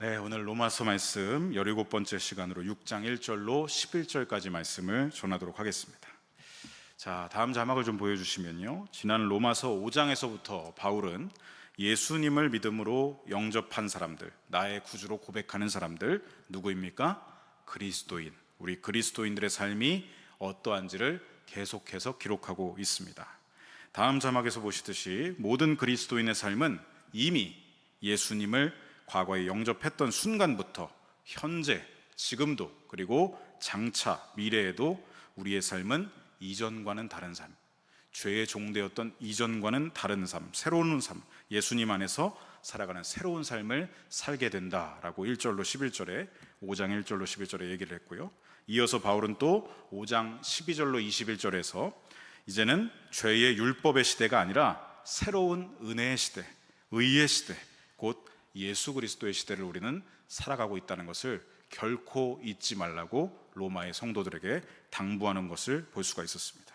네, 오늘 로마서 말씀 17번째 시간으로 6장 1절로 11절까지 말씀을 전하도록 하겠습니다. 자, 다음 자막을 좀 보여주시면요, 지난 로마서 5장에서부터 바울은 예수님을 믿음으로 영접한 사람들, 나의 구주로 고백하는 사람들, 누구입니까? 그리스도인, 우리 그리스도인들의 삶이 어떠한지를 계속해서 기록하고 있습니다. 다음 자막에서 보시듯이 모든 그리스도인의 삶은 이미 예수님을 과거에 영접했던 순간부터 현재, 지금도, 그리고 장차 미래에도 우리의 삶은 이전과는 다른 삶, 죄의 종되었던 이전과는 다른 삶, 새로운 삶, 예수님 안에서 살아가는 새로운 삶을 살게 된다라고 1절로 11절에 5장 1절로 11절에 얘기를 했고요. 이어서 바울은 또 5장 12절로 21절에서 이제는 죄의 율법의 시대가 아니라 새로운 은혜의 시대, 의의 시대, 곧 예수 그리스도의 시대를 우리는 살아가고 있다는 것을 결코 잊지 말라고 로마의 성도들에게 당부하는 것을 볼 수가 있었습니다.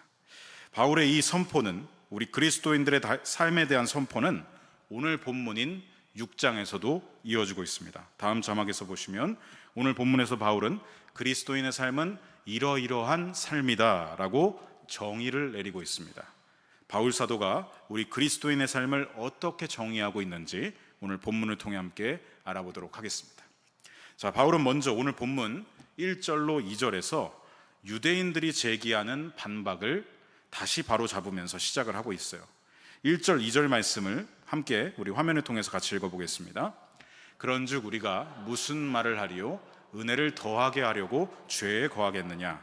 바울의 이 선포는, 우리 그리스도인들의 삶에 대한 선포는 오늘 본문인 6장에서도 이어지고 있습니다. 다음 자막에서 보시면 오늘 본문에서 바울은 그리스도인의 삶은 이러이러한 삶이다 라고 정의를 내리고 있습니다. 바울 사도가 우리 그리스도인의 삶을 어떻게 정의하고 있는지 오늘 본문을 통해 함께 알아보도록 하겠습니다. 자, 바울은 먼저 오늘 본문 1절로 2절에서 유대인들이 제기하는 반박을 다시 바로 잡으면서 시작을 하고 있어요. 1절, 2절 말씀을 함께 우리 화면을 통해서 같이 읽어보겠습니다. 그런즉 우리가 무슨 말을 하리요? 은혜를 더하게 하려고 죄에 거하겠느냐?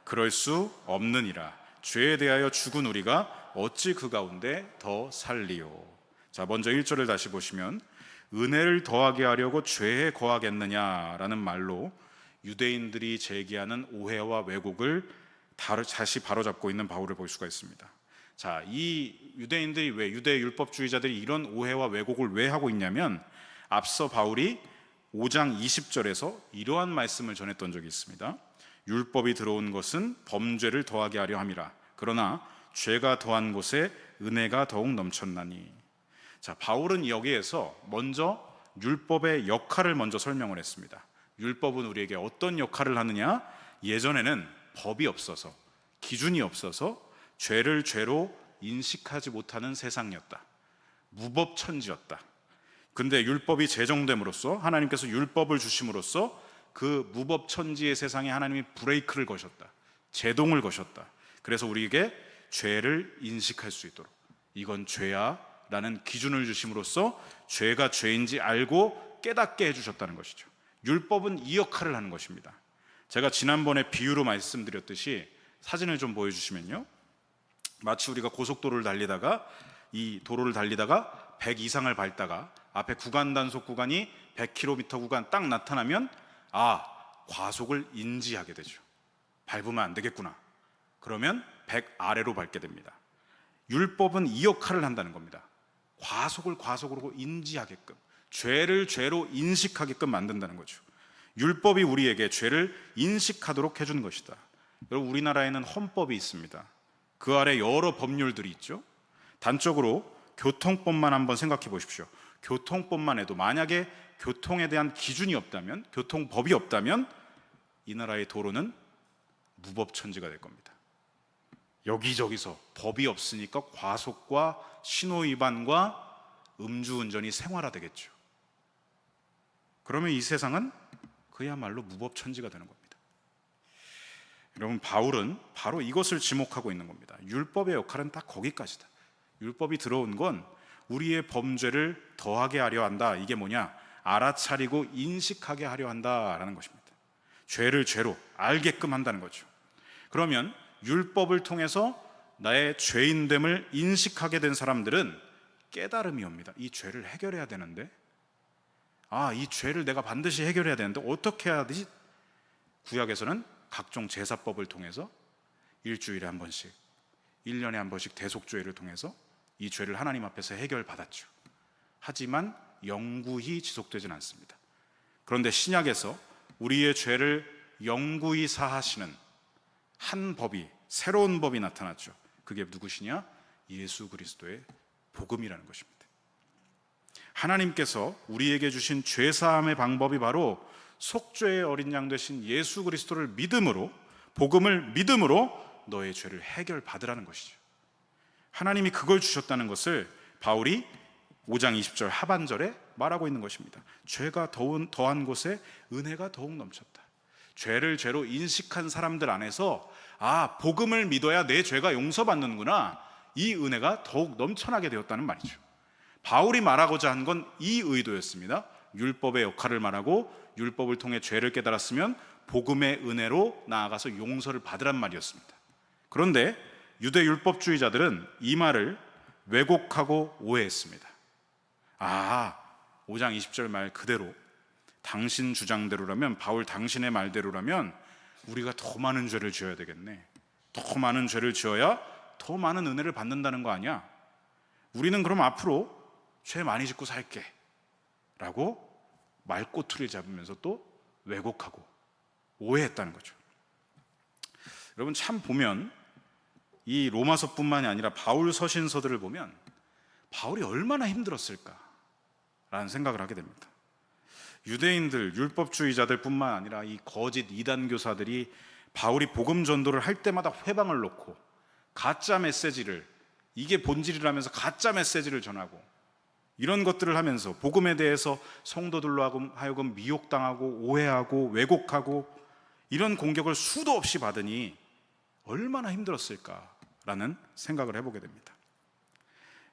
그럴 수 없느니라. 죄에 대하여 죽은 우리가 어찌 그 가운데 더 살리요? 자, 먼저 1절을 다시 보시면 은혜를 더하게 하려고 죄에 거하겠느냐라는 말로 유대인들이 제기하는 오해와 왜곡을 다시 바로잡고 있는 바울을 볼 수가 있습니다. 자, 이 유대인들이 왜, 유대 율법주의자들이 이런 오해와 왜곡을 왜 하고 있냐면, 앞서 바울이 5장 20절에서 이러한 말씀을 전했던 적이 있습니다. 율법이 들어온 것은 범죄를 더하게 하려 함이라. 그러나 죄가 더한 곳에 은혜가 더욱 넘쳤나니. 자, 바울은 여기에서 먼저 율법의 역할을 먼저 설명을 했습니다. 율법은 우리에게 어떤 역할을 하느냐? 예전에는 법이 없어서, 기준이 없어서 죄를 죄로 인식하지 못하는 세상이었다. 무법천지였다. 근데 율법이 제정됨으로써, 하나님께서 율법을 주심으로써 그 무법천지의 세상에 하나님이 브레이크를 거셨다. 제동을 거셨다. 그래서 우리에게 죄를 인식할 수 있도록, 이건 죄야 라는 기준을 주심으로써 죄가 죄인지 알고 깨닫게 해주셨다는 것이죠. 율법은 이 역할을 하는 것입니다. 제가 지난번에 비유로 말씀드렸듯이 사진을 좀 보여주시면요, 마치 우리가 고속도로를 달리다가, 이 도로를 달리다가 100 이상을 밟다가 앞에 구간 단속 구간이 100km 구간 딱 나타나면 과속을 인지하게 되죠. 밟으면 안 되겠구나. 그러면 100 아래로 밟게 됩니다. 율법은 이 역할을 한다는 겁니다. 과속으로 인지하게끔, 죄를 죄로 인식하게끔 만든다는 거죠. 율법이 우리에게 죄를 인식하도록 해주는 것이다. 여러분, 우리나라에는 헌법이 있습니다. 그 아래 여러 법률들이 있죠. 단적으로 교통법만 한번 생각해 보십시오. 교통법만 해도 만약에 교통에 대한 기준이 없다면, 교통법이 없다면 이 나라의 도로는 무법천지가 될 겁니다. 여기저기서 법이 없으니까 과속과 신호위반과 음주운전이 생활화되겠죠. 그러면 이 세상은 그야말로 무법천지가 되는 겁니다. 여러분, 바울은 바로 이것을 지목하고 있는 겁니다. 율법의 역할은 딱 거기까지다. 율법이 들어온 건 우리의 범죄를 더하게 하려 한다. 이게 뭐냐? 알아차리고 인식하게 하려 한다라는 것입니다. 죄를 죄로 알게끔 한다는 거죠. 그러면 율법을 통해서 나의 죄인됨을 인식하게 된 사람들은 깨달음이 옵니다. 이 죄를 해결해야 되는데, 이 죄를 내가 반드시 해결해야 되는데 어떻게 해야 되지? 구약에서는 각종 제사법을 통해서 일주일에 한 번씩, 1년에 한 번씩 대속죄를 통해서 이 죄를 하나님 앞에서 해결받았죠. 하지만 영구히 지속되진 않습니다. 그런데 신약에서 우리의 죄를 영구히 사하시는 한 법이, 새로운 법이 나타났죠. 그게 누구시냐? 예수 그리스도의 복음이라는 것입니다. 하나님께서 우리에게 주신 죄사함의 방법이 바로 속죄의 어린 양 되신 예수 그리스도를 믿음으로, 복음을 믿음으로 너의 죄를 해결받으라는 것이죠. 하나님이 그걸 주셨다는 것을 바울이 5장 20절 하반절에 말하고 있는 것입니다. 죄가 더한 곳에 은혜가 더욱 넘쳤다. 죄를 죄로 인식한 사람들 안에서 복음을 믿어야 내 죄가 용서받는구나, 이 은혜가 더욱 넘쳐나게 되었다는 말이죠. 바울이 말하고자 한 건 이 의도였습니다. 율법의 역할을 말하고 율법을 통해 죄를 깨달았으면 복음의 은혜로 나아가서 용서를 받으란 말이었습니다. 그런데 유대 율법주의자들은 이 말을 왜곡하고 오해했습니다. 5장 20절 말 그대로, 당신 주장대로라면, 바울 당신의 말대로라면 우리가 더 많은 죄를 지어야 되겠네. 더 많은 죄를 지어야 더 많은 은혜를 받는다는 거 아니야? 우리는 그럼 앞으로 죄 많이 짓고 살게 라고 말꼬투리를 잡으면서 또 왜곡하고 오해했다는 거죠. 여러분, 참 보면 이 로마서뿐만이 아니라 바울 서신서들을 보면 바울이 얼마나 힘들었을까라는 생각을 하게 됩니다. 유대인들, 율법주의자들 뿐만 아니라 이 거짓 이단교사들이 바울이 복음 전도를 할 때마다 회방을 놓고 가짜 메시지를, 이게 본질이라면서 가짜 메시지를 전하고 이런 것들을 하면서 복음에 대해서 성도들로 하여금 미혹당하고 오해하고 왜곡하고 이런 공격을 수도 없이 받으니 얼마나 힘들었을까라는 생각을 해보게 됩니다.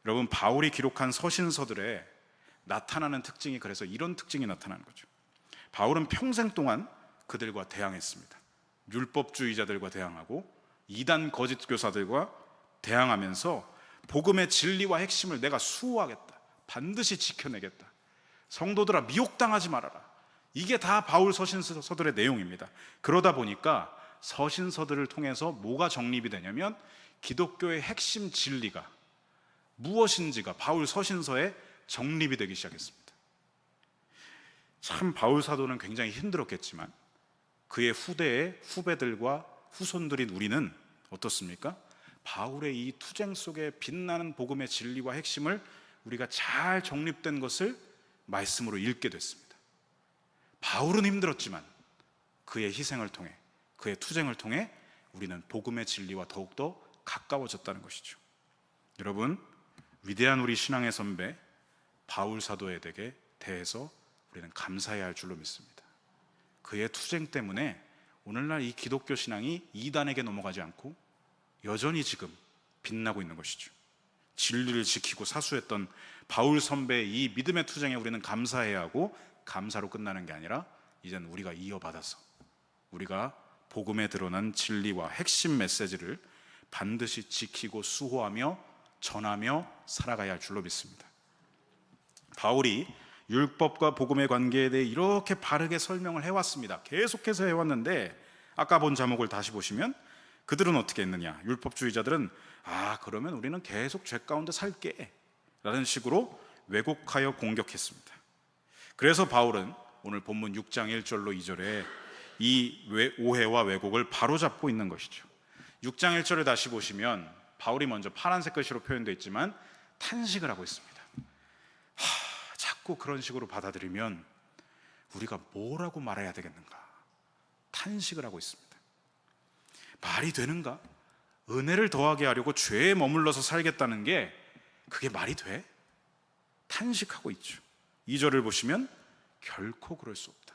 여러분, 바울이 기록한 서신서들에 나타나는 특징이 그래서 이런 특징이 나타나는 거죠. 바울은 평생 동안 그들과 대항했습니다. 율법주의자들과 대항하고 이단 거짓 교사들과 대항하면서 복음의 진리와 핵심을 내가 수호하겠다, 반드시 지켜내겠다, 성도들아 미혹당하지 말아라, 이게 다 바울 서신서들의 내용입니다. 그러다 보니까 서신서들을 통해서 뭐가 정립이 되냐면 기독교의 핵심 진리가 무엇인지가 바울 서신서에 정립이 되기 시작했습니다. 참 바울 사도는 굉장히 힘들었겠지만 그의 후대의 후배들과 후손들인 우리는 어떻습니까? 바울의 이 투쟁 속에 빛나는 복음의 진리와 핵심을 우리가 잘 정립된 것을 말씀으로 읽게 됐습니다. 바울은 힘들었지만 그의 희생을 통해, 그의 투쟁을 통해 우리는 복음의 진리와 더욱더 가까워졌다는 것이죠. 여러분, 위대한 우리 신앙의 선배 바울 사도에 대해서 우리는 감사해야 할 줄로 믿습니다. 그의 투쟁 때문에 오늘날 이 기독교 신앙이 이단에게 넘어가지 않고 여전히 지금 빛나고 있는 것이죠. 진리를 지키고 사수했던 바울 선배의 이 믿음의 투쟁에 우리는 감사해야 하고, 감사로 끝나는 게 아니라 이제는 우리가 이어받아서 우리가 복음에 드러난 진리와 핵심 메시지를 반드시 지키고 수호하며 전하며 살아가야 할 줄로 믿습니다. 바울이 율법과 복음의 관계에 대해 이렇게 바르게 설명을 해왔습니다. 계속해서 해왔는데 아까 본 제목을 다시 보시면 그들은 어떻게 했느냐? 율법주의자들은 그러면 우리는 계속 죄 가운데 살게 라는 식으로 왜곡하여 공격했습니다. 그래서 바울은 오늘 본문 6장 1절로 2절에 이 오해와 왜곡을 바로잡고 있는 것이죠. 6장 1절을 다시 보시면 바울이 먼저 파란색 글씨로 표현되어 있지만 탄식을 하고 있습니다. 자꾸 그런 식으로 받아들이면 우리가 뭐라고 말해야 되겠는가? 탄식을 하고 있습니다. 말이 되는가? 은혜를 더하게 하려고 죄에 머물러서 살겠다는 게 그게 말이 돼? 탄식하고 있죠. 2절을 보시면 결코 그럴 수 없다,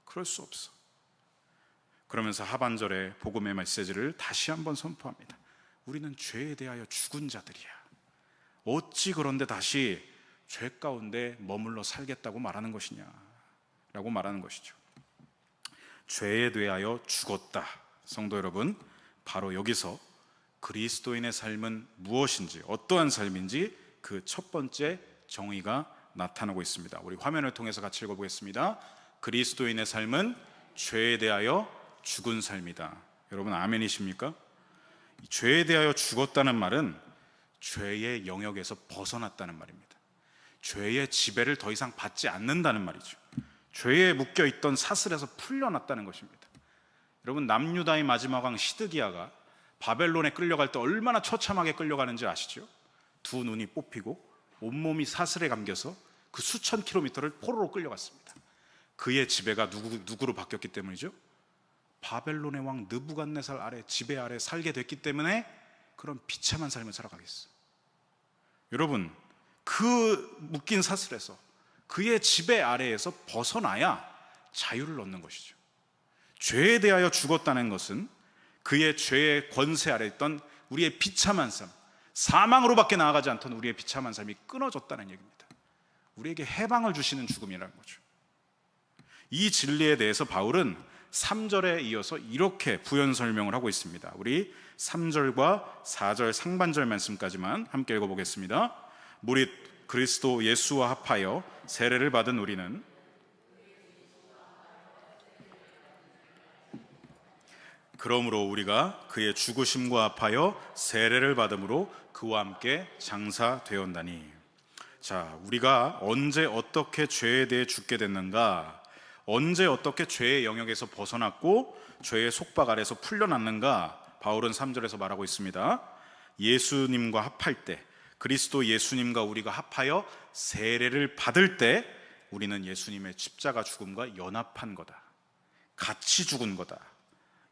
그럴 수 없어. 그러면서 하반절에 복음의 메시지를 다시 한번 선포합니다. 우리는 죄에 대하여 죽은 자들이야. 어찌 그런데 다시 죄 가운데 머물러 살겠다고 말하는 것이냐 라고 말하는 것이죠. 죄에 대하여 죽었다. 성도 여러분, 바로 여기서 그리스도인의 삶은 무엇인지, 어떠한 삶인지 그 첫 번째 정의가 나타나고 있습니다. 우리 화면을 통해서 같이 읽어보겠습니다. 그리스도인의 삶은 죄에 대하여 죽은 삶이다. 여러분 아멘이십니까? 죄에 대하여 죽었다는 말은 죄의 영역에서 벗어났다는 말입니다. 죄의 지배를 더 이상 받지 않는다는 말이죠. 죄에 묶여있던 사슬에서 풀려났다는 것입니다. 여러분, 남유다의 마지막 왕 시드기야가 바벨론에 끌려갈 때 얼마나 처참하게 끌려가는지 아시죠? 두 눈이 뽑히고 온몸이 사슬에 감겨서 그 수천 킬로미터를 포로로 끌려갔습니다. 그의 지배가 누구로 바뀌었기 때문이죠? 바벨론의 왕 느부갓네살 아래, 지배 아래 살게 됐기 때문에 그런 비참한 삶을 살아가겠어요. 여러분, 그 묶인 사슬에서, 그의 지배 아래에서 벗어나야 자유를 얻는 것이죠. 죄에 대하여 죽었다는 것은 그의 죄의 권세 아래 있던 우리의 비참한 삶, 사망으로밖에 나아가지 않던 우리의 비참한 삶이 끊어졌다는 얘기입니다. 우리에게 해방을 주시는 죽음이라는 거죠. 이 진리에 대해서 바울은 3절에 이어서 이렇게 부연 설명을 하고 있습니다. 우리 3절과 4절 상반절 말씀까지만 함께 읽어보겠습니다. 무릇 그리스도 예수와 합하여 세례를 받은 우리는 그러므로 우리가 그의 죽으심과 합하여 세례를 받음으로 그와 함께 장사되었나니. 자, 우리가 언제 어떻게 죄에 대해 죽게 됐는가, 언제 어떻게 죄의 영역에서 벗어났고 죄의 속박 아래서 풀려났는가, 바울은 3절에서 말하고 있습니다. 예수님과 합할 때, 그리스도 예수님과 우리가 합하여 세례를 받을 때 우리는 예수님의 십자가 죽음과 연합한 거다, 같이 죽은 거다.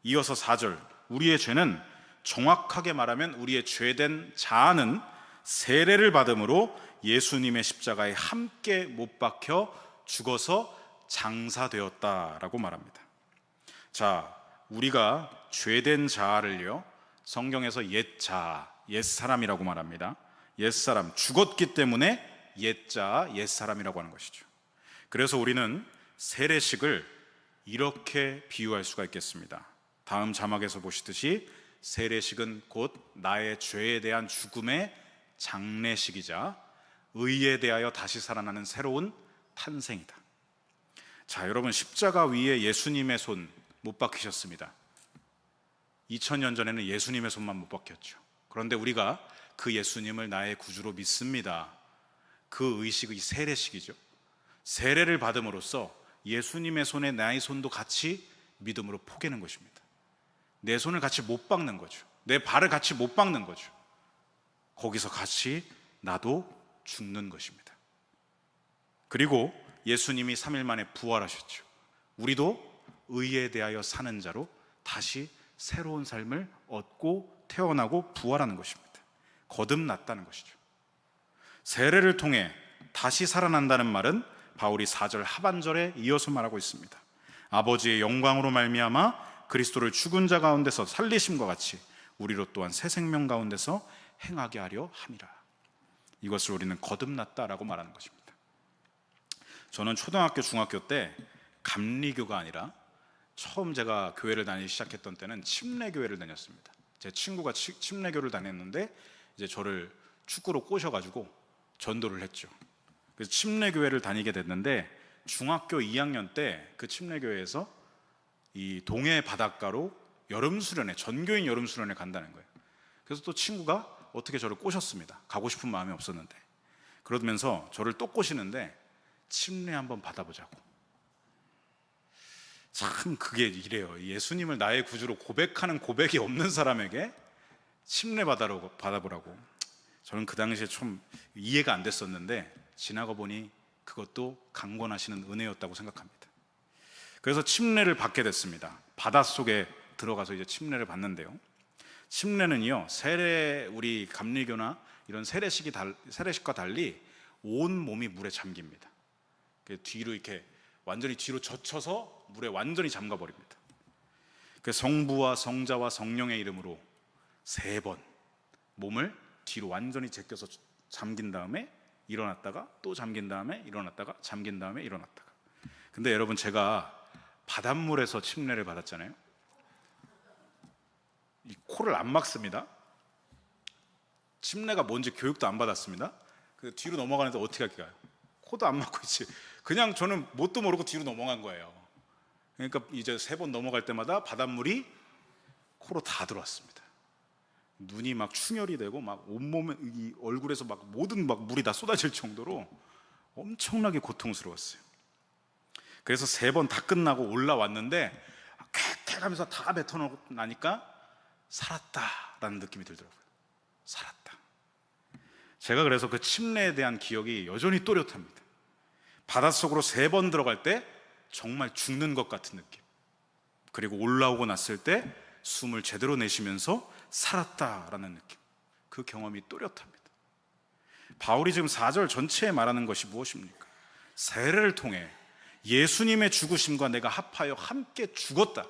이어서 4절, 우리의 죄는, 정확하게 말하면 우리의 죄된 자아는 세례를 받음으로 예수님의 십자가에 함께 못 박혀 죽어서 장사되었다라고 말합니다. 자, 우리가 죄된 자아를요, 성경에서 옛자아, 옛사람이라고 말합니다. 옛사람, 죽었기 때문에 옛자아, 옛사람이라고 하는 것이죠. 그래서 우리는 세례식을 이렇게 비유할 수가 있겠습니다. 다음 자막에서 보시듯이 세례식은 곧 나의 죄에 대한 죽음의 장례식이자 의에 대하여 다시 살아나는 새로운 탄생이다. 자, 여러분, 십자가 위에 예수님의 손 못 박히셨습니다. 2000년 전에는 예수님의 손만 못 박혔죠. 그런데 우리가 그 예수님을 나의 구주로 믿습니다. 그 의식이 세례식이죠. 세례를 받음으로써 예수님의 손에 나의 손도 같이 믿음으로 포개는 것입니다. 내 손을 같이 못 박는 거죠. 내 발을 같이 못 박는 거죠. 거기서 같이 나도 죽는 것입니다. 그리고 예수님이 3일 만에 부활하셨죠. 우리도 의에 대하여 사는 자로 다시 새로운 삶을 얻고 태어나고 부활하는 것입니다. 거듭났다는 것이죠. 세례를 통해 다시 살아난다는 말은 바울이 4절 하반절에 이어서 말하고 있습니다. 아버지의 영광으로 말미암아 그리스도를 죽은 자 가운데서 살리심과 같이 우리로 또한 새 생명 가운데서 행하게 하려 함이라. 이것을 우리는 거듭났다라고 말하는 것입니다. 저는 초등학교, 중학교 때 감리교가 아니라 처음 제가 교회를 다니기 시작했던 때는 침례교회를 다녔습니다. 제 친구가 침례교를 다녔는데 이제 저를 축구로 꼬셔가지고 전도를 했죠. 그래서 침례교회를 다니게 됐는데 중학교 2학년 때 그 침례교회에서 이 동해 바닷가로 여름 수련회, 전교인 여름 수련회 간다는 거예요. 그래서 또 친구가 어떻게 저를 꼬셨습니다. 가고 싶은 마음이 없었는데. 그러면서 저를 또 꼬시는데 침례 한번 받아보자고. 참 그게 이래요. 예수님을 나의 구주로 고백하는 고백이 없는 사람에게 침례 받아보라고. 저는 그 당시에 좀 이해가 안 됐었는데 지나고 보니 그것도 강권하시는 은혜였다고 생각합니다. 그래서 침례를 받게 됐습니다. 바닷속에 들어가서 이제 침례를 받는데요. 침례는요, 우리 감리교나 이런 세례식과 달리 온 몸이 물에 잠깁니다. 뒤로 이렇게 완전히 뒤로 젖혀서 물에 완전히 잠가 버립니다. 성부와 성자와 성령의 이름으로 3번 몸을 뒤로 완전히 제껴서 잠긴 다음에 일어났다가 또 잠긴 다음에 일어났다가 잠긴 다음에 일어났다가. 근데 여러분, 제가 바닷물에서 침례를 받았잖아요. 이 코를 안 막습니다. 침례가 뭔지 교육도 안 받았습니다. 그 뒤로 넘어가는데 어떻게 할까요? 코도 안 막고 있지. 그냥 저는 뭣도 모르고 뒤로 넘어간 거예요. 그러니까 이제 3번 넘어갈 때마다 바닷물이 코로 다 들어왔습니다. 눈이 막 충혈이 되고 막 온몸에, 이 얼굴에서 막 모든 막 물이 다 쏟아질 정도로 엄청나게 고통스러웠어요. 그래서 3번 다 끝나고 올라왔는데 쾌쾌 하면서 다 뱉어놓고 나니까 살았다라는 느낌이 들더라고요. 살았다. 제가 그래서 그 침례에 대한 기억이 여전히 또렷합니다. 바닷속으로 3번 들어갈 때 정말 죽는 것 같은 느낌, 그리고 올라오고 났을 때 숨을 제대로 내쉬면서 살았다라는 느낌, 그 경험이 또렷합니다. 바울이 지금 4절 전체에 말하는 것이 무엇입니까? 세례를 통해 예수님의 죽으심과 내가 합하여 함께 죽었다,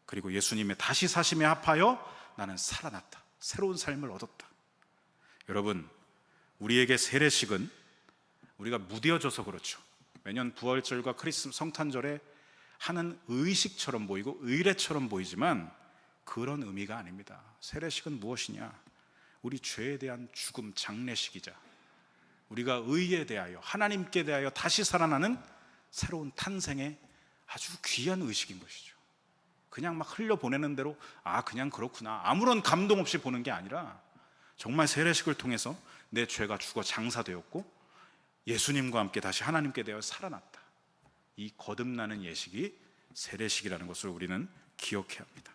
그리고 예수님의 다시 사심에 합하여 나는 살아났다, 새로운 삶을 얻었다. 여러분, 우리에게 세례식은 우리가 무뎌져서 그렇죠. 매년 부활절과 크리스마스 성탄절에 하는 의식처럼 보이고 의례처럼 보이지만 그런 의미가 아닙니다. 세례식은 무엇이냐? 우리 죄에 대한 죽음 장례식이자 우리가 의에 대하여, 하나님께 대하여 다시 살아나는 새로운 탄생의 아주 귀한 의식인 것이죠. 그냥 막 흘려보내는 대로 그냥 그렇구나, 아무런 감동 없이 보는 게 아니라 정말 세례식을 통해서 내 죄가 죽어 장사되었고 예수님과 함께 다시 하나님께 대하여 살아났다. 이 거듭나는 예식이 세례식이라는 것을 우리는 기억해야 합니다.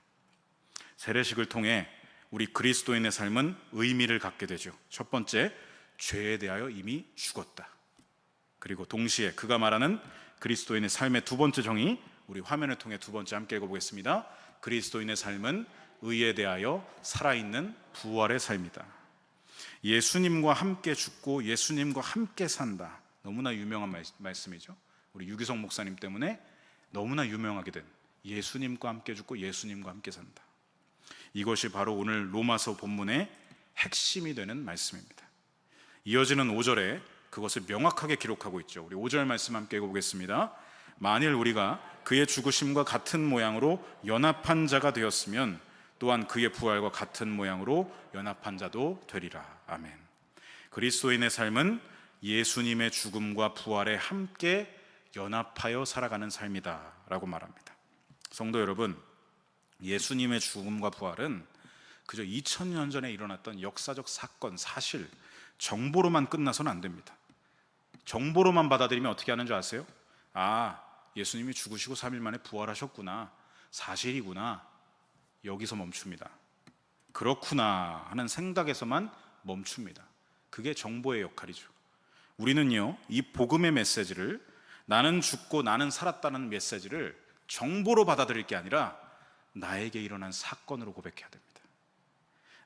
세례식을 통해 우리 그리스도인의 삶은 의미를 갖게 되죠. 첫 번째, 죄에 대하여 이미 죽었다. 그리고 동시에 그가 말하는 그리스도인의 삶의 두 번째 정의, 우리 화면을 통해 두 번째 함께 읽어보겠습니다. 그리스도인의 삶은 의에 대하여 살아있는 부활의 삶이다. 예수님과 함께 죽고 예수님과 함께 산다. 너무나 유명한 말씀이죠. 우리 유기성 목사님 때문에 너무나 유명하게 된 예수님과 함께 죽고 예수님과 함께 산다. 이것이 바로 오늘 로마서 본문의 핵심이 되는 말씀입니다. 이어지는 5절에 그것을 명확하게 기록하고 있죠. 우리 5절 말씀 함께 읽어보겠습니다. 만일 우리가 그의 죽으심과 같은 모양으로 연합한 자가 되었으면 또한 그의 부활과 같은 모양으로 연합한 자도 되리라. 아멘. 그리스도인의 삶은 예수님의 죽음과 부활에 함께 연합하여 살아가는 삶이다 라고 말합니다. 성도 여러분, 예수님의 죽음과 부활은 그저 2000년 전에 일어났던 역사적 사건, 사실, 정보로만 끝나서는 안 됩니다. 정보로만 받아들이면 어떻게 하는 줄 아세요? 예수님이 죽으시고 3일 만에 부활하셨구나, 사실이구나, 여기서 멈춥니다. 그렇구나 하는 생각에서만 멈춥니다. 그게 정보의 역할이죠. 우리는요, 이 복음의 메시지를, 나는 죽고 나는 살았다는 메시지를 정보로 받아들일 게 아니라 나에게 일어난 사건으로 고백해야 됩니다.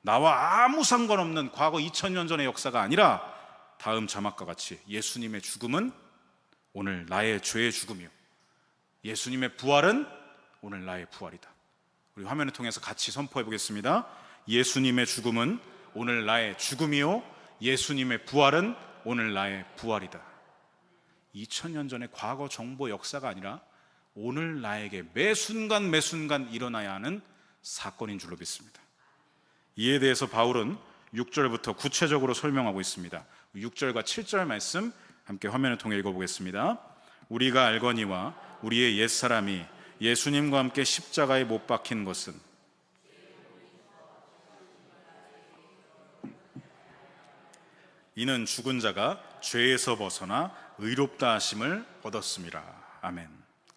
나와 아무 상관없는 과거 2000년 전의 역사가 아니라 다음 자막과 같이 예수님의 죽음은 오늘 나의 죄의 죽음이요, 예수님의 부활은 오늘 나의 부활이다. 우리 화면을 통해서 같이 선포해 보겠습니다. 예수님의 죽음은 오늘 나의 죽음이요, 예수님의 부활은 오늘 나의 부활이다. 2000년 전의 과거 정보 역사가 아니라 오늘 나에게 매 순간 매 순간 일어나야 하는 사건인 줄로 믿습니다. 이에 대해서 바울은 6절부터 구체적으로 설명하고 있습니다. 6절과 7절 말씀 함께 화면을 통해 읽어보겠습니다. 우리가 알거니와 우리의 옛사람이 예수님과 함께 십자가에 못 박힌 것은 이는 죽은 자가 죄에서 벗어나 의롭다 하심을 얻었음이라. 아멘.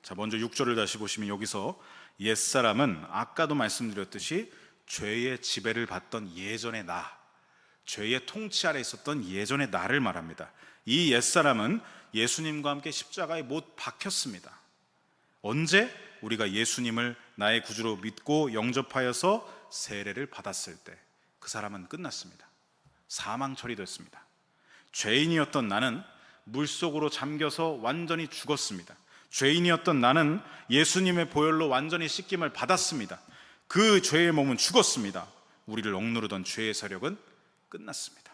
자, 먼저 6절을 다시 보시면 여기서 옛사람은 아까도 말씀드렸듯이 죄의 지배를 받던 예전의 나, 죄의 통치 아래 있었던 예전의 나를 말합니다. 이 옛사람은 예수님과 함께 십자가에 못 박혔습니다. 언제? 우리가 예수님을 나의 구주로 믿고 영접하여서 세례를 받았을 때 그 사람은 끝났습니다. 사망 처리됐습니다. 죄인이었던 나는 물속으로 잠겨서 완전히 죽었습니다. 죄인이었던 나는 예수님의 보혈로 완전히 씻김을 받았습니다. 그 죄의 몸은 죽었습니다. 우리를 억누르던 죄의 세력은 끝났습니다.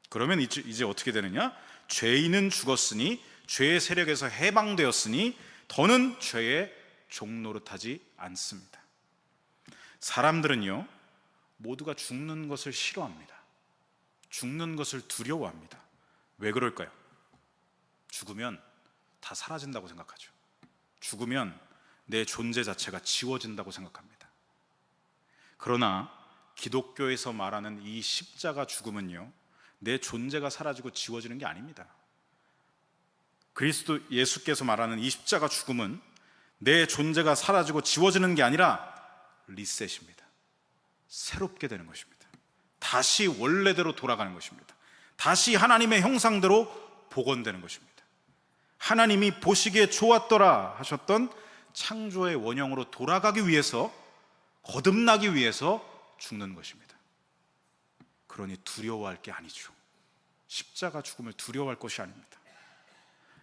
그러면 이제 어떻게 되느냐? 죄인은 죽었으니, 죄의 세력에서 해방되었으니 더는 죄의 종노릇하지 않습니다. 사람들은요, 모두가 죽는 것을 싫어합니다. 죽는 것을 두려워합니다. 왜 그럴까요? 죽으면 다 사라진다고 생각하죠. 죽으면 내 존재 자체가 지워진다고 생각합니다. 그러나 기독교에서 말하는 이 십자가 죽음은요, 내 존재가 사라지고 지워지는 게 아닙니다. 그리스도 예수께서 말하는 이 십자가 죽음은 내 존재가 사라지고 지워지는 게 아니라 리셋입니다. 새롭게 되는 것입니다. 다시 원래대로 돌아가는 것입니다. 다시 하나님의 형상대로 복원되는 것입니다. 하나님이 보시기에 좋았더라 하셨던 창조의 원형으로 돌아가기 위해서, 거듭나기 위해서 죽는 것입니다. 그러니 두려워할 게 아니죠. 십자가 죽음을 두려워할 것이 아닙니다.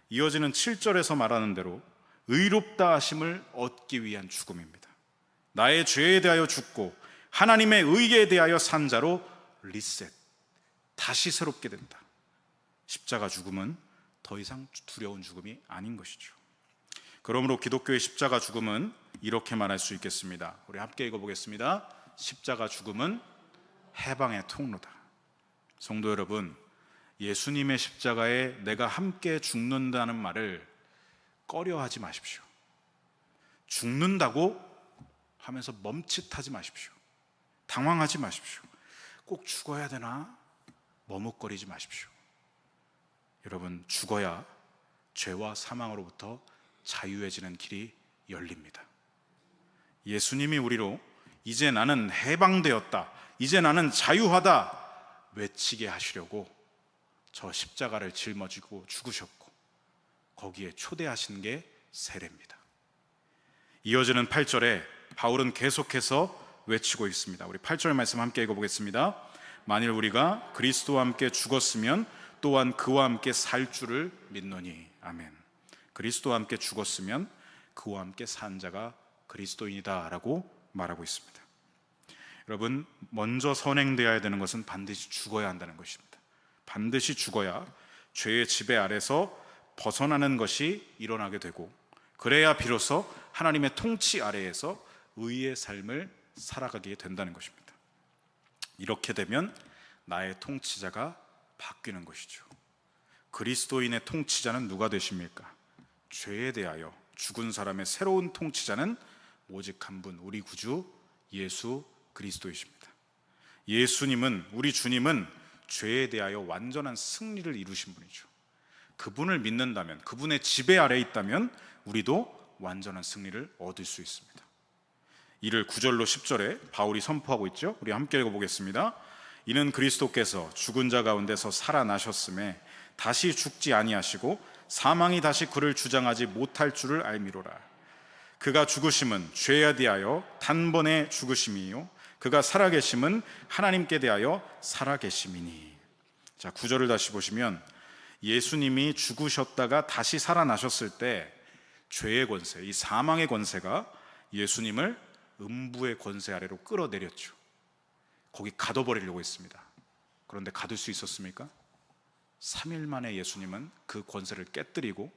이어지는 7절에서 말하는 대로 의롭다 하심을 얻기 위한 죽음입니다. 나의 죄에 대하여 죽고 하나님의 의에 대하여 산 자로 리셋, 다시 새롭게 된다. 십자가 죽음은 더 이상 두려운 죽음이 아닌 것이죠. 그러므로 기독교의 십자가 죽음은 이렇게 말할 수 있겠습니다. 우리 함께 읽어보겠습니다. 십자가 죽음은 해방의 통로다. 성도 여러분, 예수님의 십자가에 내가 함께 죽는다는 말을 꺼려하지 마십시오. 죽는다고 하면서 멈칫하지 마십시오. 당황하지 마십시오. 꼭 죽어야 되나? 머뭇거리지 마십시오. 여러분, 죽어야 죄와 사망으로부터 자유해지는 길이 열립니다. 예수님이 우리로 이제 나는 해방되었다, 이제 나는 자유하다 외치게 하시려고 저 십자가를 짊어지고 죽으셨고, 거기에 초대하신 게 세례입니다. 이어지는 8절에 바울은 계속해서 외치고 있습니다. 우리 8절 말씀 함께 읽어보겠습니다. 만일 우리가 그리스도와 함께 죽었으면 또한 그와 함께 살 줄을 믿노니. 아멘. 그리스도와 함께 죽었으면 그와 함께 산 자가 그리스도인이다 라고 말하고 있습니다. 여러분, 먼저 선행되어야 되는 것은 반드시 죽어야 한다는 것입니다. 반드시 죽어야 죄의 지배 아래서 벗어나는 것이 일어나게 되고, 그래야 비로소 하나님의 통치 아래에서 의의 삶을 살아가게 된다는 것입니다. 이렇게 되면 나의 통치자가 바뀌는 것이죠. 그리스도인의 통치자는 누가 되십니까? 죄에 대하여 죽은 사람의 새로운 통치자는 오직 한 분, 우리 구주 예수 그리스도이십니다. 예수님은, 우리 주님은 죄에 대하여 완전한 승리를 이루신 분이죠. 그분을 믿는다면, 그분의 지배 아래에 있다면 우리도 완전한 승리를 얻을 수 있습니다. 이를 9절로 10절에 바울이 선포하고 있죠. 우리 함께 읽어보겠습니다. 이는 그리스도께서 죽은 자 가운데서 살아나셨음에 다시 죽지 아니하시고 사망이 다시 그를 주장하지 못할 줄을 알미로라. 그가 죽으심은 죄에 대하여 단번에 죽으심이요 그가 살아계심은 하나님께 대하여 살아계심이니. 자, 9절을 다시 보시면 예수님이 죽으셨다가 다시 살아나셨을 때 죄의 권세, 이 사망의 권세가 예수님을 음부의 권세 아래로 끌어내렸죠. 거기 가둬버리려고 했습니다. 그런데 가둘 수 있었습니까? 3일 만에 예수님은 그 권세를 깨뜨리고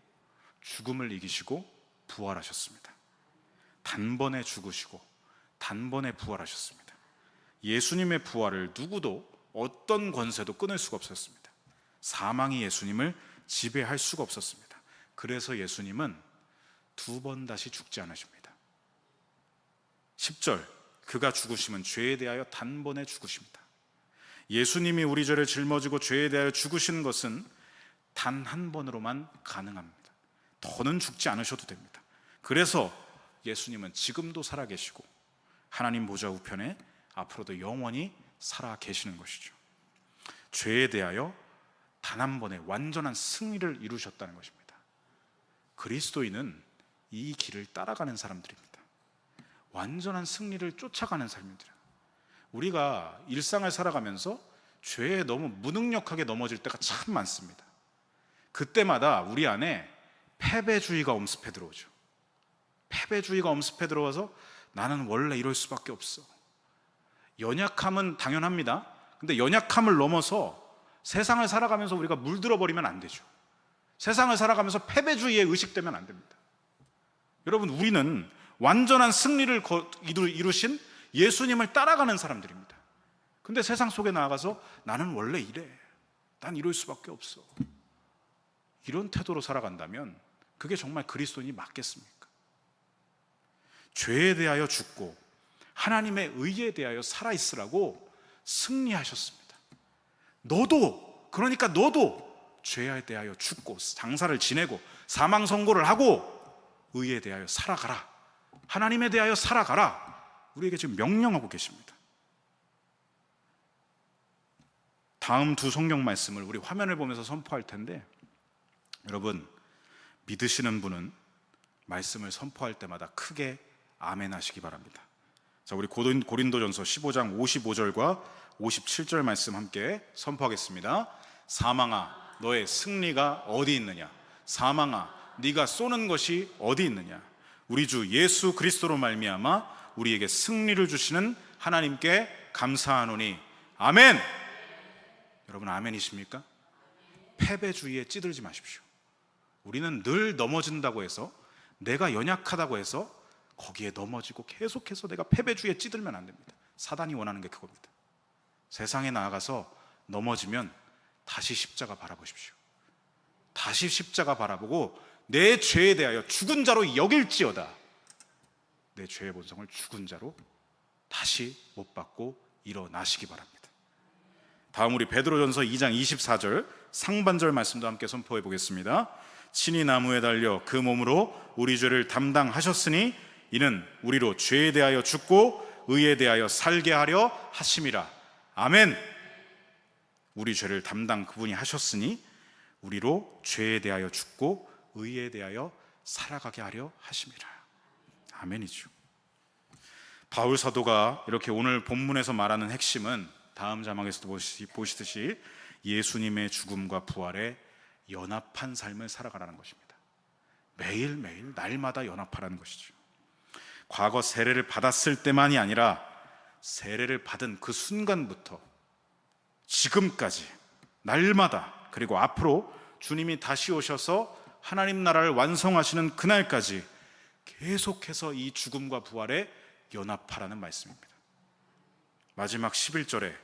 죽음을 이기시고 부활하셨습니다. 단번에 죽으시고 단번에 부활하셨습니다. 예수님의 부활을 누구도, 어떤 권세도 끊을 수가 없었습니다. 사망이 예수님을 지배할 수가 없었습니다. 그래서 예수님은 2번 다시 죽지 않으십니다. 10절, 그가 죽으심은 죄에 대하여 단번에 죽으십니다. 예수님이 우리 죄를 짊어지고 죄에 대하여 죽으신 것은 단 한 번으로만 가능합니다. 더는 죽지 않으셔도 됩니다. 그래서 예수님은 지금도 살아계시고 하나님 보좌 우편에 앞으로도 영원히 살아계시는 것이죠. 죄에 대하여 단 한 번에 완전한 승리를 이루셨다는 것입니다. 그리스도인은 이 길을 따라가는 사람들입니다. 완전한 승리를 쫓아가는 삶입니다. 우리가 일상을 살아가면서 죄에 너무 무능력하게 넘어질 때가 참 많습니다. 그때마다 우리 안에 패배주의가 엄습해 들어오죠. 패배주의가 엄습해 들어와서 나는 원래 이럴 수밖에 없어. 연약함은 당연합니다. 근데 연약함을 넘어서 세상을 살아가면서 우리가 물들어 버리면 안 되죠. 세상을 살아가면서 패배주의에 의식되면 안 됩니다. 여러분, 우리는 완전한 승리를 이루신 예수님을 따라가는 사람들입니다. 근데 세상 속에 나아가서 나는 원래 이래, 난 이럴 수밖에 없어, 이런 태도로 살아간다면 그게 정말 그리스도인이 맞겠습니까? 죄에 대하여 죽고 하나님의 의에 대하여 살아있으라고 승리하셨습니다. 그러니까 너도 죄에 대하여 죽고 장사를 지내고 사망 선고를 하고 의에 대하여 살아가라, 하나님에 대하여 살아가라, 우리에게 지금 명령하고 계십니다. 다음 두 성경 말씀을 우리 화면을 보면서 선포할 텐데, 여러분, 믿으시는 분은 말씀을 선포할 때마다 크게 아멘 하시기 바랍니다. 자, 우리 고린도전서 15장 55절과 57절 말씀 함께 선포하겠습니다. 사망아, 너의 승리가 어디 있느냐? 사망아, 네가 쏘는 것이 어디 있느냐? 우리 주 예수 그리스도로 말미암아 우리에게 승리를 주시는 하나님께 감사하노니 아멘. 여러분 아멘이십니까? 패배주의에 찌들지 마십시오. 우리는 늘 넘어진다고 해서, 내가 연약하다고 해서 거기에 넘어지고 계속해서 내가 패배주의에 찌들면 안 됩니다. 사단이 원하는 게 그겁니다. 세상에 나아가서 넘어지면 다시 십자가 바라보십시오. 다시 십자가 바라보고 내 죄에 대하여 죽은 자로 여길지어다. 내 죄의 본성을 죽은 자로 다시 못 받고 일어나시기 바랍니다. 다음 우리 베드로전서 2장 24절 상반절 말씀도 함께 선포해 보겠습니다. 친히 나무에 달려 그 몸으로 우리 죄를 담당하셨으니 이는 우리로 죄에 대하여 죽고 의에 대하여 살게 하려 하심이라. 아멘. 우리 죄를 담당 그분이 하셨으니 우리로 죄에 대하여 죽고 의에 대하여 살아가게 하려 하심이라. 아멘이죠. 바울 사도가 이렇게 오늘 본문에서 말하는 핵심은 다음 자막에서도 보시듯이 예수님의 죽음과 부활에 연합한 삶을 살아가라는 것입니다. 매일매일 날마다 연합하라는 것이죠. 과거 세례를 받았을 때만이 아니라 세례를 받은 그 순간부터 지금까지 날마다, 그리고 앞으로 주님이 다시 오셔서 하나님 나라를 완성하시는 그날까지 계속해서 이 죽음과 부활에 연합하라는 말씀입니다. 마지막 11절에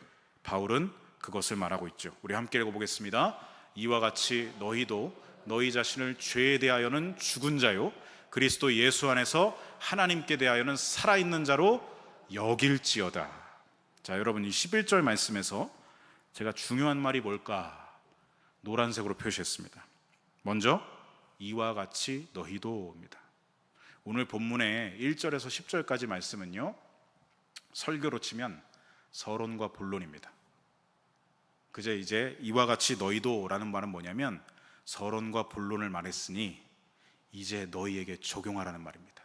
바울은 그것을 말하고 있죠. 우리 함께 읽어보겠습니다. 이와 같이 너희도 너희 자신을 죄에 대하여는 죽은 자요 그리스도 예수 안에서 하나님께 대하여는 살아있는 자로 여길지어다. 자, 여러분 이 11절 말씀에서 제가 중요한 말이 뭘까 노란색으로 표시했습니다. 먼저 이와 같이 너희도입니다. 오늘 본문의 1절에서 10절까지 말씀은요, 설교로 치면 서론과 본론입니다. 그제 이제 이와 같이 너희도라는 말은 뭐냐면 서론과 본론을 말했으니 이제 너희에게 적용하라는 말입니다.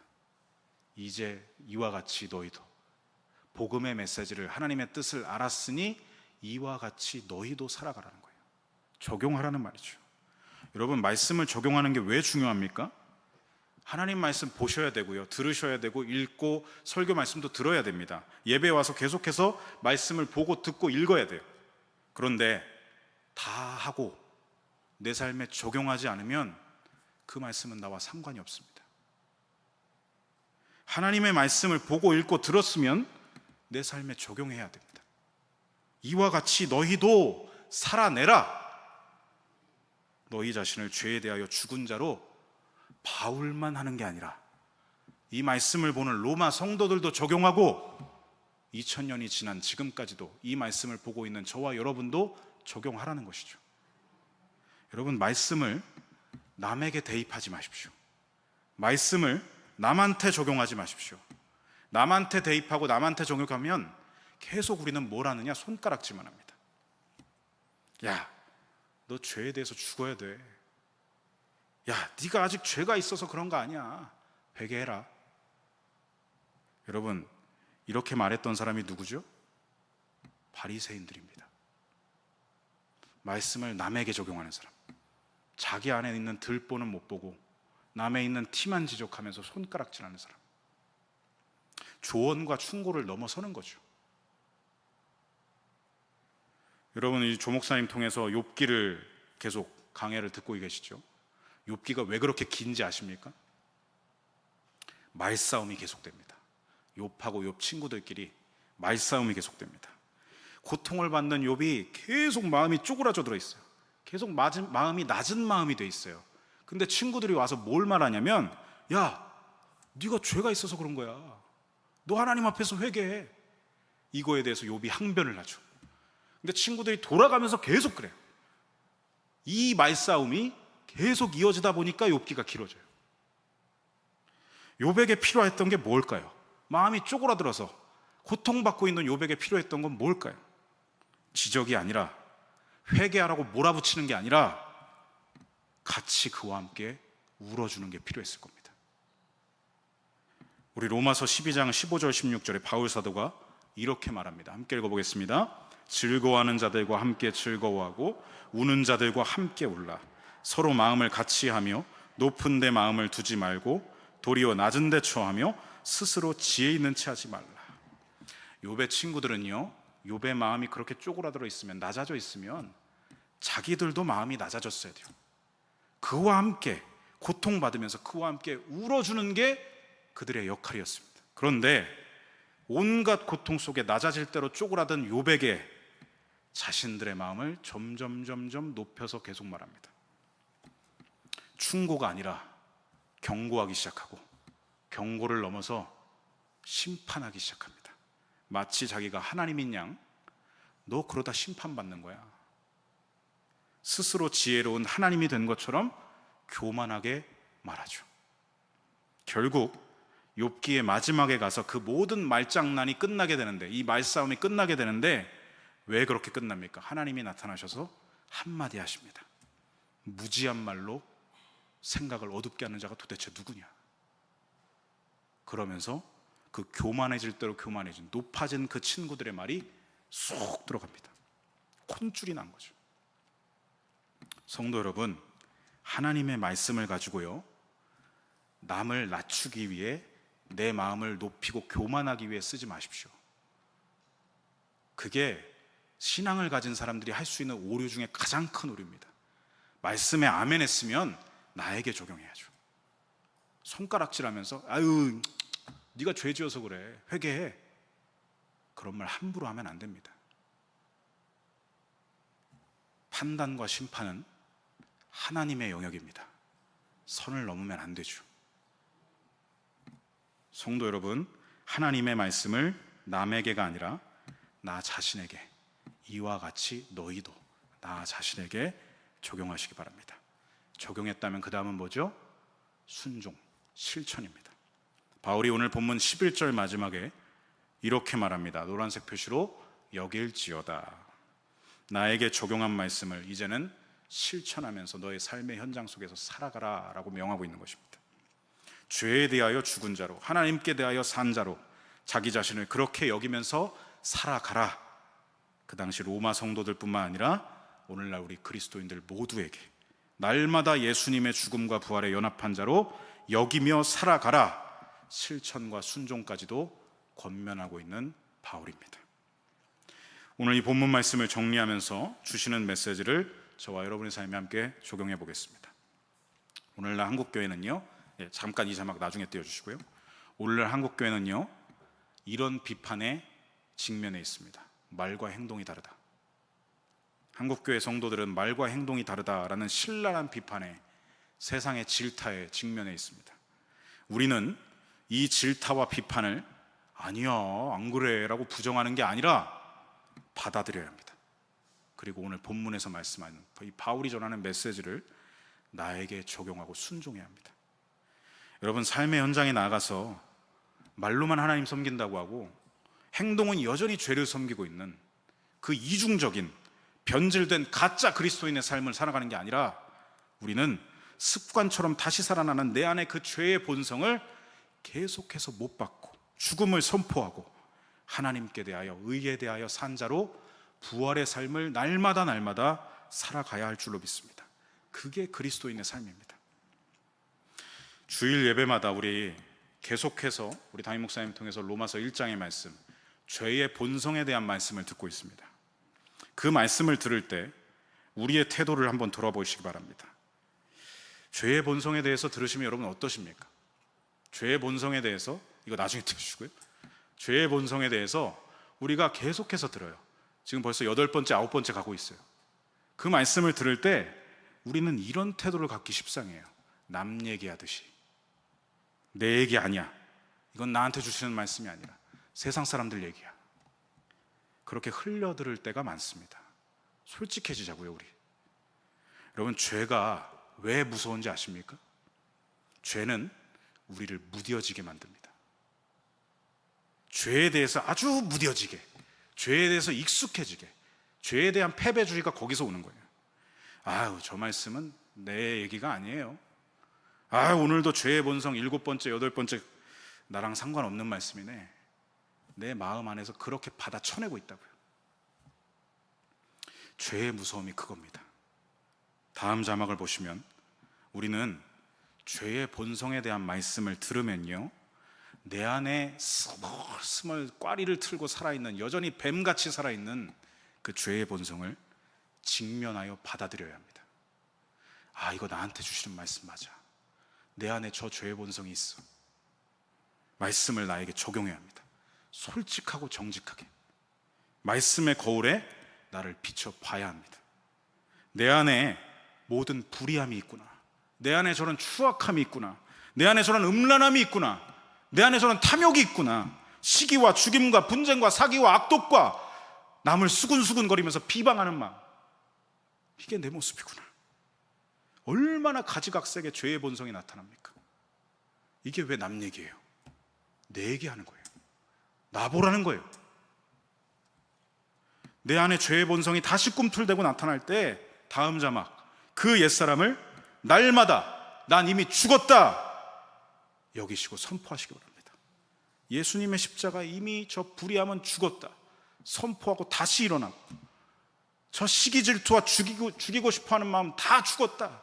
이제 이와 같이 너희도 복음의 메시지를, 하나님의 뜻을 알았으니 이와 같이 너희도 살아가라는 거예요. 적용하라는 말이죠. 여러분 말씀을 적용하는 게 왜 중요합니까? 하나님 말씀 보셔야 되고요, 들으셔야 되고, 읽고 설교 말씀도 들어야 됩니다. 예배 와서 계속해서 말씀을 보고 듣고 읽어야 돼요. 그런데 다 하고 내 삶에 적용하지 않으면 그 말씀은 나와 상관이 없습니다. 하나님의 말씀을 보고 읽고 들었으면 내 삶에 적용해야 됩니다. 이와 같이 너희도 살아내라. 너희 자신을 죄에 대하여 죽은 자로, 바울만 하는 게 아니라 이 말씀을 보는 로마 성도들도 적용하고 2000년이 지난 지금까지도 이 말씀을 보고 있는 저와 여러분도 적용하라는 것이죠. 여러분 말씀을 남에게 대입하지 마십시오. 말씀을 남한테 적용하지 마십시오. 남한테 대입하고 남한테 적용하면 계속 우리는 뭘 하느냐? 손가락질만 합니다. 야, 너 죄에 대해서 죽어야 돼. 야, 네가 아직 죄가 있어서 그런 거 아니야. 회개해라. 여러분 이렇게 말했던 사람이 누구죠? 바리새인들입니다. 말씀을 남에게 적용하는 사람, 자기 안에 있는 들보는 못 보고 남에 있는 티만 지적하면서 손가락질하는 사람, 조언과 충고를 넘어서는 거죠. 여러분 이 조 목사님 통해서 욥기를 계속 강해를 듣고 계시죠? 욥기가 왜 그렇게 긴지 아십니까? 말싸움이 계속됩니다. 욥하고 욥 친구들끼리 말싸움이 계속됩니다. 고통을 받는 욥이 계속 마음이 쪼그라져 들어 있어요. 계속 마음이 낮은 마음이 돼 있어요. 근데 친구들이 와서 뭘 말하냐면, 야, 네가 죄가 있어서 그런 거야. 너 하나님 앞에서 회개해. 이거에 대해서 욥이 항변을 하죠. 근데 친구들이 돌아가면서 계속 그래요. 이 말싸움이 계속 이어지다 보니까 욥기가 길어져요. 욥에게 필요했던 게 뭘까요? 마음이 쪼그라들어서 고통받고 있는 욥에게 필요했던 건 뭘까요? 지적이 아니라, 회개하라고 몰아붙이는 게 아니라 같이 그와 함께 울어주는 게 필요했을 겁니다. 우리 로마서 12장 15절 16절에 바울 사도가 이렇게 말합니다. 함께 읽어보겠습니다. 즐거워하는 자들과 함께 즐거워하고 우는 자들과 함께 울라. 서로 마음을 같이 하며 높은 데 마음을 두지 말고 도리어 낮은 데 처하며 스스로 지혜 있는 체 하지 말라. 욥의 친구들은요, 욥의 마음이 그렇게 쪼그라들어 있으면, 낮아져 있으면 자기들도 마음이 낮아졌어야 돼요. 그와 함께 고통받으면서 그와 함께 울어주는 게 그들의 역할이었습니다. 그런데 온갖 고통 속에 낮아질 대로 쪼그라든 욥에게 자신들의 마음을 점점 높여서 계속 말합니다. 충고가 아니라 경고하기 시작하고, 경고를 넘어서 심판하기 시작합니다. 마치 자기가 하나님인 양, 너 그러다 심판받는 거야. 스스로 지혜로운 하나님이 된 것처럼 교만하게 말하죠. 결국 욥기의 마지막에 가서 그 모든 말장난이 끝나게 되는데, 이 말싸움이 끝나게 되는데 왜 그렇게 끝납니까? 하나님이 나타나셔서 한마디 하십니다. 무지한 말로 생각을 어둡게 하는 자가 도대체 누구냐? 그러면서 그 교만해질 대로 교만해진, 높아진 그 친구들의 말이 쏙 들어갑니다. 콘줄이 난 거죠. 성도 여러분, 하나님의 말씀을 가지고요, 남을 낮추기 위해, 내 마음을 높이고 교만하기 위해 쓰지 마십시오. 그게 신앙을 가진 사람들이 할 수 있는 오류 중에 가장 큰 오류입니다. 말씀에 아멘 했으면 나에게 적용해야죠. 손가락질하면서 아유 네가 죄 지어서 그래, 회개해, 그런 말 함부로 하면 안 됩니다. 판단과 심판은 하나님의 영역입니다. 선을 넘으면 안 되죠. 성도 여러분, 하나님의 말씀을 남에게가 아니라 나 자신에게, 이와 같이 너희도 나 자신에게 적용하시기 바랍니다. 적용했다면 그 다음은 뭐죠? 순종, 실천입니다. 바울이 오늘 본문 11절 마지막에 이렇게 말합니다. 노란색 표시로 여길지어다. 나에게 적용한 말씀을 이제는 실천하면서 너의 삶의 현장 속에서 살아가라 라고 명하고 있는 것입니다. 죄에 대하여 죽은 자로, 하나님께 대하여 산 자로 자기 자신을 그렇게 여기면서 살아가라. 그 당시 로마 성도들뿐만 아니라 오늘날 우리 그리스도인들 모두에게 날마다 예수님의 죽음과 부활에 연합한 자로 여기며 살아가라. 실천과 순종까지도 권면하고 있는 바울입니다. 오늘 이 본문 말씀을 정리하면서 주시는 메시지를 저와 여러분의 삶에 함께 적용해 보겠습니다. 오늘날 한국교회는요, 잠깐 이 자막 나중에 띄워주시고요, 오늘날 한국교회는요 이런 비판에 직면해 있습니다. 말과 행동이 다르다. 한국교회 성도들은 말과 행동이 다르다라는 신랄한 비판에, 세상의 질타에 직면해 있습니다. 우리는 이 질타와 비판을 아니야 안 그래 라고 부정하는 게 아니라 받아들여야 합니다. 그리고 오늘 본문에서 말씀하는 이 바울이 전하는 메시지를 나에게 적용하고 순종해야 합니다. 여러분, 삶의 현장에 나가서 말로만 하나님 섬긴다고 하고 행동은 여전히 죄를 섬기고 있는 그 이중적인 변질된 가짜 그리스도인의 삶을 살아가는 게 아니라, 우리는 습관처럼 다시 살아나는 내 안의 그 죄의 본성을 계속해서 못 받고 죽음을 선포하고 하나님께 대하여, 의에 대하여 산 자로 부활의 삶을 날마다 살아가야 할 줄로 믿습니다. 그게 그리스도인의 삶입니다. 주일 예배마다 우리 계속해서 우리 담임 목사님 통해서 로마서 1장의 말씀, 죄의 본성에 대한 말씀을 듣고 있습니다. 그 말씀을 들을 때 우리의 태도를 한번 돌아보시기 바랍니다. 죄의 본성에 대해서 들으시면 여러분 어떠십니까? 죄의 본성에 대해서, 이거 나중에 들으시고요, 죄의 본성에 대해서 우리가 계속해서 들어요. 지금 벌써 8번째, 9번째 가고 있어요. 그 말씀을 들을 때 우리는 이런 태도를 갖기 십상이에요. 남 얘기하듯이. 내 얘기 아니야, 이건 나한테 주시는 말씀이 아니라 세상 사람들 얘기야. 그렇게 흘려들을 때가 많습니다. 솔직해지자고요, 우리. 여러분, 죄가 왜 무서운지 아십니까? 죄는 우리를 무뎌지게 만듭니다. 죄에 대해서 아주 무뎌지게, 죄에 대해서 익숙해지게, 죄에 대한 패배주의가 거기서 오는 거예요. 아유, 저 말씀은 내 얘기가 아니에요. 오늘도 죄의 본성 7번째, 8번째 나랑 상관없는 말씀이네. 내 마음 안에서 그렇게 받아 쳐내고 있다고요. 죄의 무서움이 그겁니다. 다음 자막을 보시면 우리는 죄의 본성에 대한 말씀을 들으면요, 내 안에 스멀스멀 꽈리를 틀고 살아있는, 여전히 뱀같이 살아있는 그 죄의 본성을 직면하여 받아들여야 합니다. 이거 나한테 주시는 말씀 맞아. 내 안에 저 죄의 본성이 있어. 말씀을 나에게 적용해야 합니다. 솔직하고 정직하게 말씀의 거울에 나를 비춰봐야 합니다. 내 안에 모든 불의함이 있구나. 내 안에 저런 추악함이 있구나. 내 안에 저런 음란함이 있구나. 내 안에 저런 탐욕이 있구나. 시기와 죽임과 분쟁과 사기와 악독과 남을 수근수근거리면서 비방하는 마음, 이게 내 모습이구나. 얼마나 가지각색의 죄의 본성이 나타납니까? 이게 왜 남 얘기예요? 내 얘기하는 거예요. 나보라는 거예요. 내 안에 죄의 본성이 다시 꿈틀대고 나타날 때 다음 자막, 그 옛사람을 날마다 난 이미 죽었다 여기시고 선포하시기 바랍니다. 예수님의 십자가, 이미 저 불의함은 죽었다 선포하고 다시 일어나고, 저 시기 질투와 죽이고 싶어하는 마음 다 죽었다,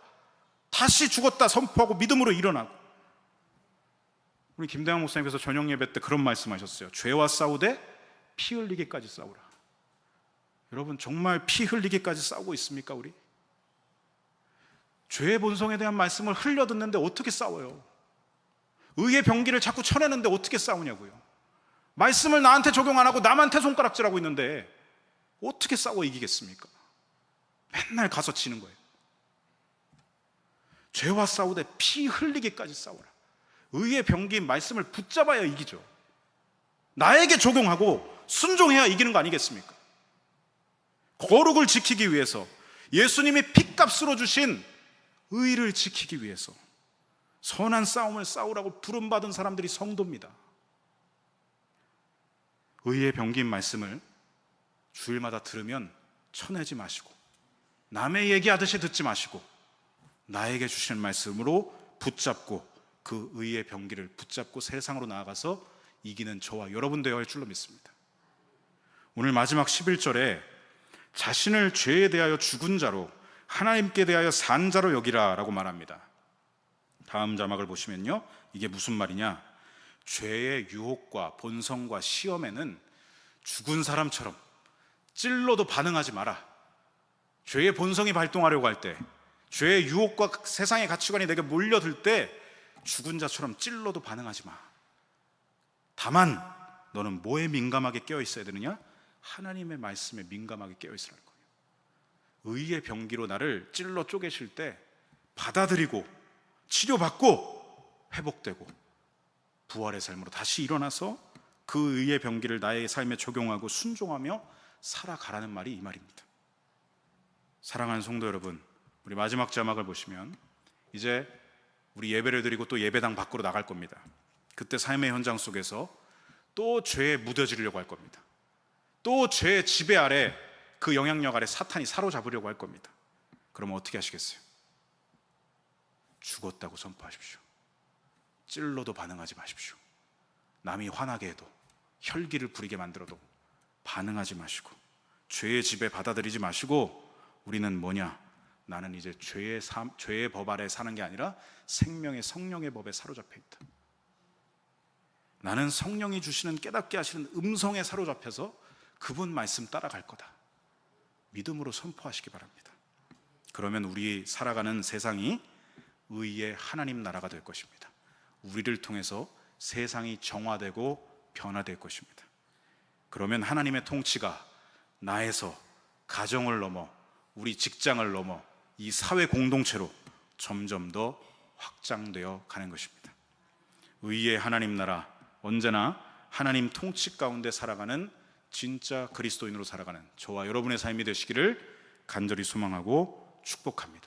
다시 죽었다 선포하고 믿음으로 일어나고. 우리 김대환 목사님께서 저녁 예배 때 그런 말씀하셨어요. 죄와 싸우되 피 흘리기까지 싸우라. 여러분, 정말 피 흘리기까지 싸우고 있습니까? 우리 죄의 본성에 대한 말씀을 흘려 듣는데 어떻게 싸워요? 의의 병기를 자꾸 쳐내는데 어떻게 싸우냐고요. 말씀을 나한테 적용 안 하고 남한테 손가락질하고 있는데 어떻게 싸워 이기겠습니까? 맨날 가서 지는 거예요. 죄와 싸우되 피 흘리기까지 싸워라. 의의 병기인 말씀을 붙잡아야 이기죠. 나에게 적용하고 순종해야 이기는 거 아니겠습니까? 거룩을 지키기 위해서, 예수님이 핏값으로 주신 의를 지키기 위해서 선한 싸움을 싸우라고 부름받은 사람들이 성도입니다. 의의 병기인 말씀을 주일마다 들으면 쳐내지 마시고, 남의 얘기하듯이 듣지 마시고, 나에게 주시는 말씀으로 붙잡고 그 의의 병기를 붙잡고 세상으로 나아가서 이기는 저와 여러분 되어야 할 줄로 믿습니다. 오늘 마지막 11절에 자신을 죄에 대하여 죽은 자로 하나님께 대하여 산 자로 여기라 라고 말합니다. 다음 자막을 보시면요, 이게 무슨 말이냐, 죄의 유혹과 본성과 시험에는 죽은 사람처럼 찔러도 반응하지 마라. 죄의 본성이 발동하려고 할 때, 죄의 유혹과 세상의 가치관이 내게 몰려들 때 죽은 자처럼 찔러도 반응하지 마. 다만 너는 뭐에 민감하게 깨어 있어야 되느냐? 하나님의 말씀에 민감하게 깨어 있으라는 거예요. 의의 병기로 나를 찔러 쪼개실 때 받아들이고 치료받고 회복되고 부활의 삶으로 다시 일어나서 그 의의 병기를 나의 삶에 적용하고 순종하며 살아가라는 말이 이 말입니다. 사랑하는 성도 여러분, 우리 마지막 자막을 보시면 이제 우리 예배를 드리고 또 예배당 밖으로 나갈 겁니다. 그때 삶의 현장 속에서 또 죄에 무뎌지려고 할 겁니다. 또 죄의 지배 아래, 그 영향력 아래 사탄이 사로잡으려고 할 겁니다. 그러면 어떻게 하시겠어요? 죽었다고 선포하십시오. 찔러도 반응하지 마십시오. 남이 화나게 해도, 혈기를 부리게 만들어도 반응하지 마시고, 죄의 지배 받아들이지 마시고, 우리는 뭐냐? 나는 이제 죄의 법 아래 사는 게 아니라 생명의 성령의 법에 사로잡혀 있다. 나는 성령이 주시는 깨닫게 하시는 음성에 사로잡혀서 그분 말씀 따라갈 거다. 믿음으로 선포하시기 바랍니다. 그러면 우리 살아가는 세상이 의의 하나님 나라가 될 것입니다. 우리를 통해서 세상이 정화되고 변화될 것입니다. 그러면 하나님의 통치가 나에서 가정을 넘어 우리 직장을 넘어 이 사회 공동체로 점점 더 확장되어 가는 것입니다. 의의 하나님 나라, 언제나 하나님 통치 가운데 살아가는 진짜 그리스도인으로 살아가는 저와 여러분의 삶이 되시기를 간절히 소망하고 축복합니다.